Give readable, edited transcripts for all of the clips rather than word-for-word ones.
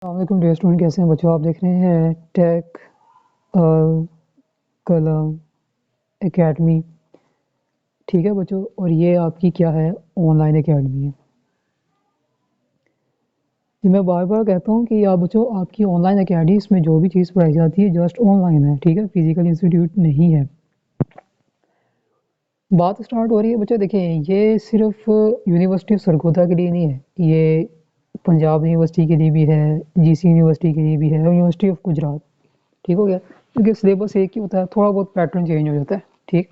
अस्सलामुअलैकुम dear student, कैसे हैं बच्चों। आप देख रहे हैं टेक कलम एकेडमी। ठीक है बच्चों, और ये आपकी क्या है, ऑनलाइन एकेडमी है। जी मैं बार बार कहता हूँ कि आप बच्चों, आपकी ऑनलाइन एकेडमी, इसमें जो भी चीज़ पढ़ाई जाती है जस्ट ऑनलाइन है, ठीक है, फिजिकल इंस्टीट्यूट नहीं है। बात स्टार्ट हो रही है बच्चों, देखिए ये सिर्फ यूनिवर्सिटी ऑफ सरगोधा के लिए नहीं है, ये पंजाब यूनिवर्सिटी के लिए भी है, जीसी यूनिवर्सिटी के लिए भी है, यूनिवर्सिटी ऑफ गुजरात। ठीक हो गया, क्योंकि सिलेबस एक ही होता है, थोड़ा बहुत पैटर्न चेंज हो जाता है। ठीक,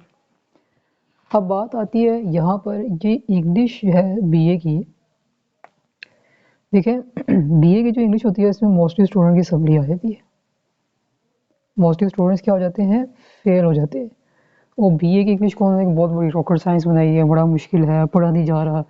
अब बात आती है यहाँ पर, ये इंग्लिश है बीए की। देखिए बीए की जो इंग्लिश होती है, इसमें मोस्टली स्टूडेंट की सप्ली आ जाती है। मोस्टली स्टूडेंट्स क्या हो जाते हैं, फेल हो जाते हैं। और बीए की इंग्लिश को उन्होंने एक बहुत बड़ी रॉकेट साइंस बनाई है, बड़ा मुश्किल है, पढ़ा नहीं जा रहा।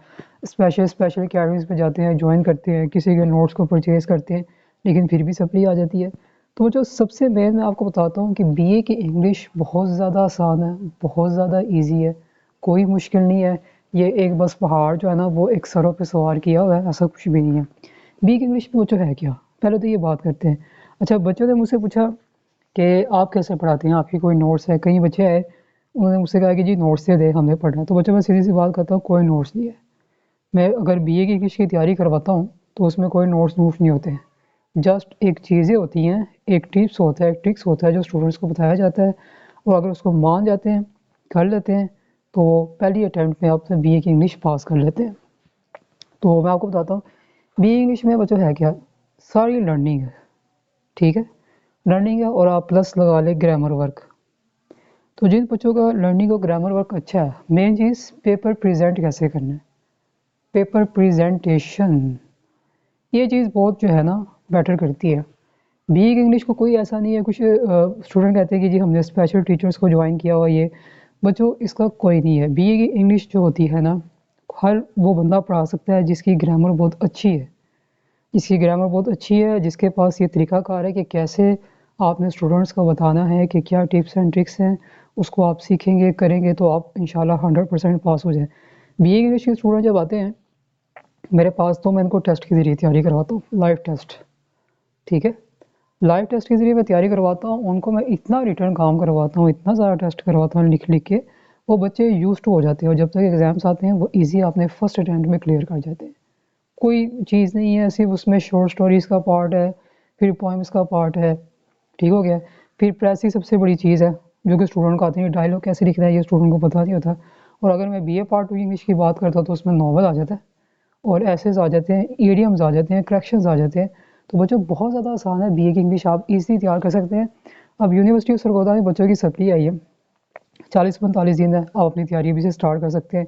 स्पेशल स्पेशल अकेडमीज़ पे जाते हैं, ज्वाइन करते हैं, किसी के नोट्स को परचेज़ करते हैं, लेकिन फिर भी सप्ली आ जाती है। तो जो सबसे मेन मैं आपको बताता हूँ कि बीए की इंग्लिश बहुत ज़्यादा आसान है, बहुत ज़्यादा ईजी है, कोई मुश्किल नहीं है। ये एक बस पहाड़ जो है ना, वो एक सरों पे सवार किया हुआ है, ऐसा कुछ भी नहीं है। बीए की इंग्लिश में बच्चों है क्या, पहले तो ये बात करते हैं। अच्छा, बच्चों ने मुझसे पूछा कि आप कैसे पढ़ाते हैं, आपकी कोई नोट्स है। कई बच्चे आए, उन्होंने मुझसे कहा कि जी नोट्स से दे, हमें पढ़ना है। तो बच्चों, मैं सीधी सी बात करता हूँ, कोई नोट्स नहीं है। मैं अगर बीए की इंग्लिश की तैयारी करवाता हूँ तो उसमें कोई नोट्स वूट्स नहीं होते हैं। जस्ट एक चीज़ें होती हैं, एक टिप्स होता है, एक ट्रिक्स होता है जो स्टूडेंट्स को बताया जाता है, और अगर उसको मान जाते हैं, कर लेते हैं, तो वो पहली अटैम्प्ट में आप बीए की इंग्लिश पास कर लेते हैं। तो मैं आपको बताता हूँ, बीए इंग्लिश में बच्चों है क्या, सारी लर्निंग है। ठीक है, लर्निंग है, और आप प्लस लगा लें ग्रामर वर्क। तो जिन बच्चों का लर्निंग और ग्रामर वर्क अच्छा है, मेन चीज़ पेपर प्रेजेंट कैसे करना है, पेपर प्रेजेंटेशन, ये चीज़ बहुत जो है ना बेटर करती है। बीए की इंग्लिश को कोई ऐसा नहीं है, कुछ स्टूडेंट कहते हैं कि जी हमने स्पेशल टीचर्स को ज्वाइन किया हुआ, ये बच्चों इसका कोई नहीं है। बीए की इंग्लिश जो होती है ना, हर वो बंदा पढ़ा सकता है जिसकी ग्रामर बहुत अच्छी है, जिसकी ग्रामर बहुत अच्छी है, जिसके पास ये तरीक़ाकार है कि कैसे आपने स्टूडेंट्स को बताना है कि क्या टिप्स एंड ट्रिक्स हैं, उसको आप सीखेंगे, करेंगे, तो आप इंशाल्लाह 100% पास हो जाएँ। बीए इंग्लिश के स्टूडेंट जब आते हैं मेरे पास, तो मैं इनको टेस्ट के ज़रिए तैयारी करवाता हूँ, लाइव टेस्ट। ठीक है, लाइव टेस्ट के ज़रिए मैं तैयारी करवाता हूँ, उनको मैं इतना रिटर्न काम करवाता हूँ, इतना ज़्यादा टेस्ट करवाता हूँ लिख लिख के, वो बच्चे यूज्ड टू हो जाते हैं, और जब तक एग्ज़ाम्स आते हैं वो ईज़ी अपने फर्स्ट अटेम्प्ट में क्लियर कर जाते हैं। कोई चीज़ नहीं है, सिर्फ उसमें शॉर्ट स्टोरीज़ का पार्ट है, फिर पोएम्स का पार्ट है। ठीक हो गया, फिर प्रेस ही सबसे बड़ी चीज़ है, जो कि स्टूडेंट को आती है। डायलॉग कैसे लिखना है ये स्टूडेंट को पता नहीं होता। और अगर मैं बीए पार्ट 2 इंग्लिश की बात करता तो उसमें नॉवल आ जाता है, और एसेस आ जाते हैं, इडियम्स आ जाते हैं, करेक्शंस आ जाते हैं। तो बच्चों बहुत ज़्यादा आसान है, बीए की इंग्लिश आप ईज़िली तैयार कर सकते हैं। अब यूनिवर्सिटी ऑफ सरगोधा में बच्चों की सप्ली आई है, 40-45 दिन है, आप अपनी तैयारी अभी से स्टार्ट कर सकते हैं।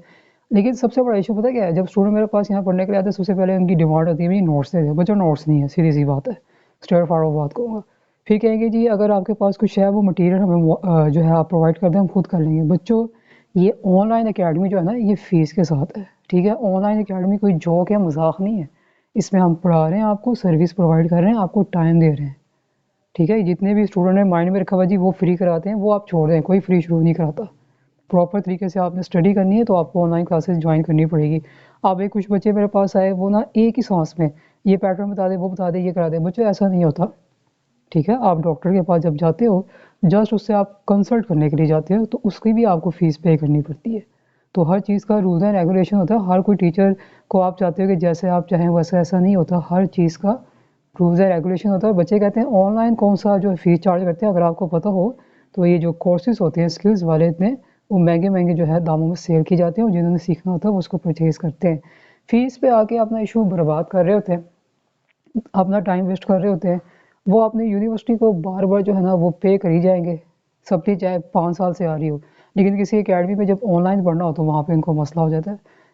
लेकिन सबसे बड़ा इशू पता है क्या है, जब स्टूडेंट मेरे पास यहाँ पढ़ने के लिए आते हैं, सबसे पहले उनकी डिमांड होती है, मेरी नोट्स दे दे। बच्चों नोट्स नहीं है, सीधी सी बात है, स्ट्रेट फॉरवर्ड बात कहूँगा। फिर कहेंगे जी अगर आपके पास कुछ है, वो मटेरियल हमें जो है आप प्रोवाइड कर दें, हम खुद कर लेंगे। बच्चों ये ऑनलाइन अकेडमी जो है ना, ये फ़ीस के साथ है। ठीक है, ऑनलाइन अकेडमी कोई जोक या मजाक नहीं है, इसमें हम पढ़ा रहे हैं आपको, सर्विस प्रोवाइड कर रहे हैं, आपको टाइम दे रहे हैं। ठीक है, जितने भी स्टूडेंट ने माइंड में रखा हुआ जी वो फ्री कराते हैं, वो आप छोड़ दें, कोई फ्री शुरू नहीं कराता। प्रॉपर तरीके से आपने स्टडी करनी है तो आपको ऑनलाइन क्लासेस ज्वाइन करनी पड़ेगी। अब एक कुछ बच्चे मेरे पास आए, वो ना एक ही सांस में ये पैटर्न बता दे, वो बता दे, ये करा दे। बच्चों ऐसा नहीं होता। ठीक है, आप डॉक्टर के पास जब जाते हो, जस्ट उससे आप कंसल्ट करने के लिए जाते हो, तो उसकी भी आपको फ़ीस पे करनी पड़ती है। तो हर चीज़ का रूल्स एंड रेगुलेशन होता है। हर कोई टीचर को आप चाहते हो कि जैसे आप चाहें वैसा, ऐसा नहीं होता। हर चीज़ का रूल्स एंड रेगुलेशन होता है। बच्चे कहते हैं ऑनलाइन कौन सा जो फ़ीस चार्ज करते हैं, अगर आपको पता हो तो ये जो कोर्सेज़ होते हैं स्किल्स वाले, इतने वो महंगे-महंगे जो है दामों में सेल किए जाते हैं, और जिन्होंने सीखना होता है वो उसको परचेज़ करते हैं। फ़ीस पे आके अपना इशू बर्बाद कर रहे होते हैं, अपना टाइम वेस्ट कर रहे होते हैं। वो अपनी यूनिवर्सिटी को बार-बार जो है ना वो पे करी जाएँगे, सप्ली चाहे 5 साल से आ रही हो। लेकिन किसी अकेडमी में जब ऑनलाइन पढ़ना हो तो वहाँ पे इनको मसला हो जाता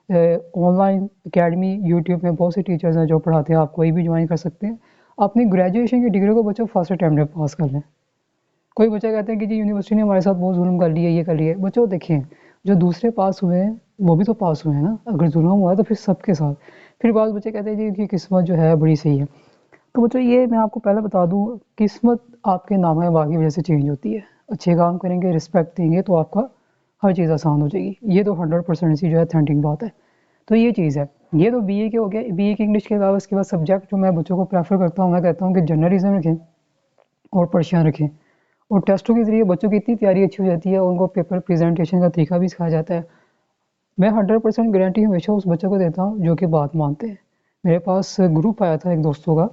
है। ऑनलाइन अकेडमी यूट्यूब में बहुत से टीचर्स हैं जो पढ़ाते हैं, आप कोई भी ज्वाइन कर सकते हैं। अपनी ग्रेजुएशन की डिग्री को बच्चों फर्स्ट अटेम्प्ट में पास कर लें। कोई बच्चा कहते हैं कि जी यूनिवर्सिटी ने हमारे साथ बहुत जुल्म कर लिया, ये कर लिया है। बच्चों देखिए, जो दूसरे पास हुए हैं वो भी तो पास हुए हैं ना, अगर जुल्म हुआ है तो फिर सबके साथ। फिर बाद बच्चे कहते हैं जी इनकी किस्मत जो है बड़ी सही है। तो बच्चों ये मैं आपको पहले बता दूँ, किस्मत आपके नाम है वाक़ई वजह से चेंज होती है। अच्छे काम करेंगे, रिस्पेक्ट देंगे, तो आपका हर चीज़ आसान हो जाएगी। ये तो 100% सी जो है ऑथेंटिक बात है। तो ये चीज़ है। ये तो बीए के हो गया। बीए की इंग्लिश के अलावा इसके बाद सब्जेक्ट जो मैं बच्चों को प्रेफर करता हूँ, मैं कहता हूँ कि जर्नलिज्म रखें और पर्शियन रखें। और टेस्टों के ज़रिए बच्चों की इतनी तैयारी अच्छी हो जाती है, उनको पेपर प्रेजेंटेशन का तरीका भी सिखाया जाता है। मैं 100% गारंटी हमेशा उस बच्चे को देता हूँ जो कि बात मानते हैं। मेरे पास ग्रुप आया था एक दोस्तों का,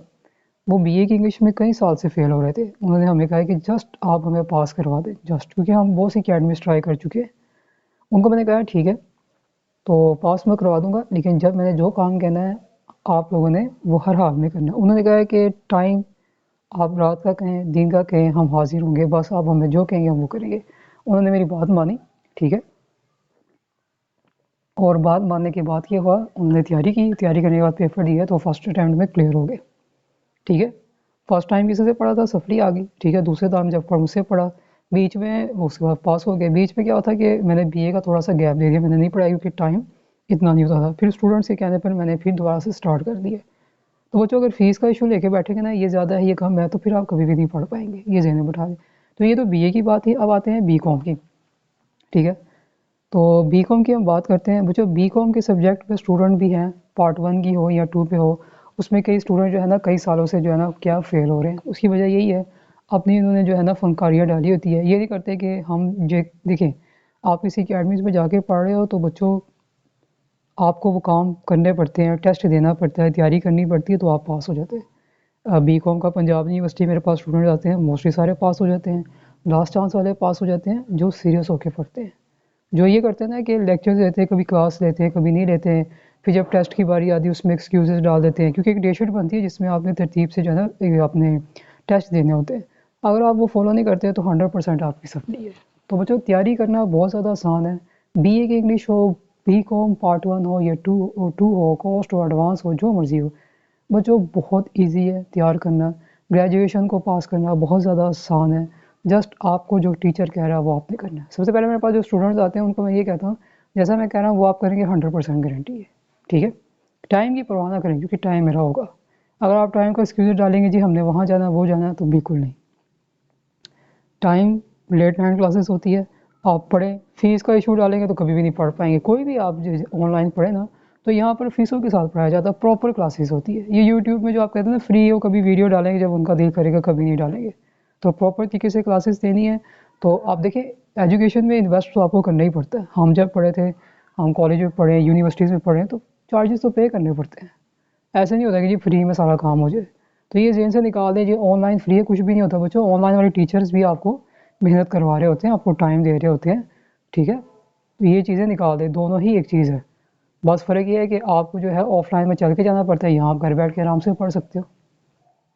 वो बीए की इंग्लिश में कई साल से फेल हो रहे थे। उन्होंने हमें कहा कि जस्ट आप हमें पास करवा दें, जस्ट, क्योंकि हम बहुत सी अकेडमीज ट्राई कर चुके हैं। उनको मैंने कहा ठीक है, तो पास मैं करवा दूंगा, लेकिन जब मैंने जो काम कहना है आप लोगों ने वो हर हाल में करना है। उन्होंने कहा कि टाइम आप रात का कहें दिन का कहें हम हाजिर होंगे, बस आप हमें जो कहेंगे हम वो करेंगे। उन्होंने मेरी बात मानी, ठीक है। और बात मानने के बाद क्या हुआ, उन्होंने तैयारी की, तैयारी करने के बाद पेपर दिया तो फर्स्ट अटैम्प्ट में क्लियर हो गए, ठीक है। फर्स्ट टाइम किसी से पढ़ा था, सफली आ गई, ठीक है। दूसरे टाइम जब मुझसे पढ़ा, बीच में उसके बाद पास हो गए। बीच में क्या होता कि मैंने बीए का थोड़ा सा गैप दे दिया, मैंने नहीं पढ़ाई क्योंकि टाइम इतना नहीं होता था। फिर स्टूडेंट्स के कहने पर मैंने फिर दोबारा से स्टार्ट कर दिया। तो बच्चों अगर फीस का इशू लेके बैठेंगे ना, ये ज़्यादा है ये कम है, तो फिर आप कभी भी नहीं पढ़ पाएंगे, ये ज़हन में बिठा दें। तो ये तो बीए की बात थी। अब आते हैं बीकॉम की, ठीक है। तो बीकॉम की हम बात करते हैं। बच्चों बीकॉम के सब्जेक्ट पे स्टूडेंट भी हैं, पार्ट 1 की हो या 2 पे हो, उसमें कई स्टूडेंट जो है ना कई सालों से जो है ना क्या फेल हो रहे हैं। उसकी वजह यही है, अपनी इन्होंने जो है ना फनकारियाँ डाली होती है। ये नहीं करते कि हम जो देखें, आप किसी अकेडमीज़ में जाके पढ़ रहे हो तो बच्चों आपको वो काम करने पड़ते हैं, टेस्ट देना पड़ता है, तैयारी करनी पड़ती है, तो आप पास हो जाते हैं। बीकॉम का पंजाब यूनिवर्सिटी मेरे पास स्टूडेंट आते हैं, मोस्टली सारे पास हो जाते हैं। लास्ट चांस वाले पास हो जाते हैं जो सीरियस होकर पढ़ते हैं। जो ये करते हैं ना कि लेक्चर्स लेते हैं, कभी क्लास लेते हैं, कभी नहीं लेते हैं, फिर जब टेस्ट की बारी आती है उसमें एक्सक्यूजेस डाल देते हैं, क्योंकि एक डेट शीट बनती है जिसमें आपने तरतीब से जो है ना अपने टेस्ट देने होते हैं। अगर आप वो फॉलो नहीं करते तो 100% आपकी सफली है। तो बच्चों तैयारी करना बहुत ज़्यादा आसान है। बीए की इंग्लिश हो, बीकॉम पार्ट 1 हो या 2 हो, कोस्ट हो, एडवांस हो, जो मर्जी हो, बच्चों बहुत ईजी है तैयार करना। ग्रेजुएशन को पास करना बहुत ज़्यादा आसान है। जस्ट आपको जो टीचर कह रहा है वो आपने करना है। सबसे पहले मेरे पास जो स्टूडेंट्स आते हैं उनको मैं ये कहता हूँ, जैसा मैं कह रहा हूँ वो आप करेंगे, 100% गारंटी है, ठीक है। टाइम की परवाह ना करें, क्योंकि टाइम मेरा होगा। अगर आप टाइम का एक्सक्यूज डालेंगे जी हमने वहाँ जाना वो जाना, तो बिल्कुल नहीं। टाइम लेट नाइट क्लासेस होती है, आप पढ़ें। फीस का इशू डालेंगे तो कभी भी नहीं पढ़ पाएंगे। कोई भी आप ऑनलाइन पढ़े ना, तो यहाँ पर फीसों के साथ पढ़ाया जाता है, प्रॉपर क्लासेस होती है। ये यूट्यूब में जो आप कहते हैं ना फ्री हो, कभी वीडियो डालेंगे जब उनका दिल करेगा, कभी नहीं डालेंगे। तो प्रॉपर तरीके से क्लासेस देनी है। तो आप देखिए, एजुकेशन में इन्वेस्ट तो आपको करना ही पड़ता है। हम जब पढ़े थे, हम कॉलेज में पढ़े, यूनिवर्सिटीज़ में पढ़े, तो चार्जेस तो पे करने पड़ते हैं। ऐसे नहीं होता कि जी फ्री में सारा काम हो जाए। तो ये जेन से निकाल दें, जी ऑनलाइन फ्री है, कुछ भी नहीं होता बच्चों। ऑनलाइन वाले टीचर्स भी आपको मेहनत करवा रहे होते हैं, आपको टाइम दे रहे होते हैं, ठीक है। तो ये चीज़ें निकाल दें, दोनों ही एक चीज़ है। बस फ़र्क ये है कि आपको जो है ऑफलाइन में चल के जाना पड़ता है, यहाँ आप घर बैठ के आराम से पढ़ सकते हो।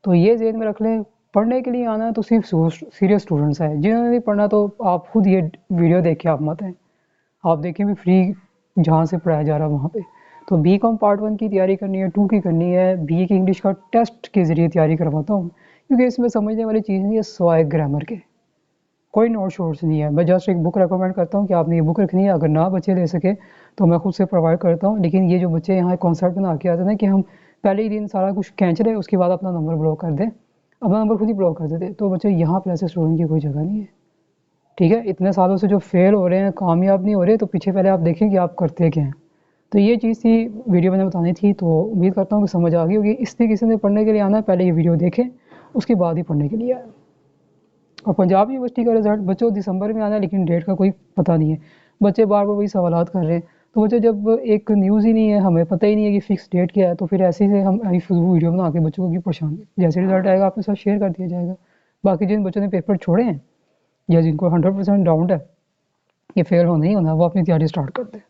तो ये जेन में रख लें, पढ़ने के लिए आना है तो सिर्फ सीरियस स्टूडेंट्स है। जिन्होंने नहीं पढ़ना तो आप खुद ये वीडियो देख के आप मत आएँ, आप देखें भी फ्री जहाँ से पढ़ाया जा रहा है वहाँ पे। तो बीकॉम पार्ट 1 की तैयारी करनी है, 2 की करनी है, बीए की इंग्लिश का टेस्ट के ज़रिए तैयारी करवाता हूँ, क्योंकि इसमें समझने वाली चीज़ नहीं है सिवाय ग्रामर के। कोई नोट शोट्स नहीं है। मैं जस्ट एक बुक रिकमेंड करता हूँ कि आपने ये बुक रखनी है। अगर ना बच्चे ले सके तो मैं खुद से प्रोवाइड करता हूँ। लेकिन ये जो बच्चे यहाँ कॉन्सेप्ट बना के आते हैं ना कि हम पहले ही दिन सारा कुछ खींच लें, उसके बाद अपना नंबर ब्लॉक कर दें, अपना नंबर खुद ही ब्लॉक कर देते, तो बच्चे यहाँ पर ऐसे स्टूडेंट की कोई जगह नहीं है, ठीक है। इतने सालों से जो फेल हो रहे हैं, कामयाब नहीं हो रहे, तो पीछे पहले आप देखें कि आप करते क्या हैं। तो ये चीज़ थी, वीडियो मैंने बतानी थी। तो उम्मीद करता हूँ कि समझ आ गई होगी। इसलिए किसी ने पढ़ने के लिए आना है, पहले ये वीडियो देखें, उसके बाद ही पढ़ने के लिए आए। और पंजाब यूनिवर्सिटी का रिजल्ट बच्चों दिसंबर में आना है, लेकिन डेट का कोई पता नहीं है। बच्चे बार बार वही सवालात कर रहे हैं। तो बच्चों जब एक न्यूज़ ही नहीं है, हमें पता ही नहीं है कि फिक्स डेट क्या है, तो फिर ऐसे ही हम वीडियो बना के बच्चों को क्यों परेशान करें। जैसे रिजल्ट आएगा आपके साथ शेयर कर दिया जाएगा। बाकी जिन बच्चों ने पेपर छोड़े हैं या जिनको 100% डाउट है ये फेल होना ही होना, वो अपनी तैयारी स्टार्ट कर दें।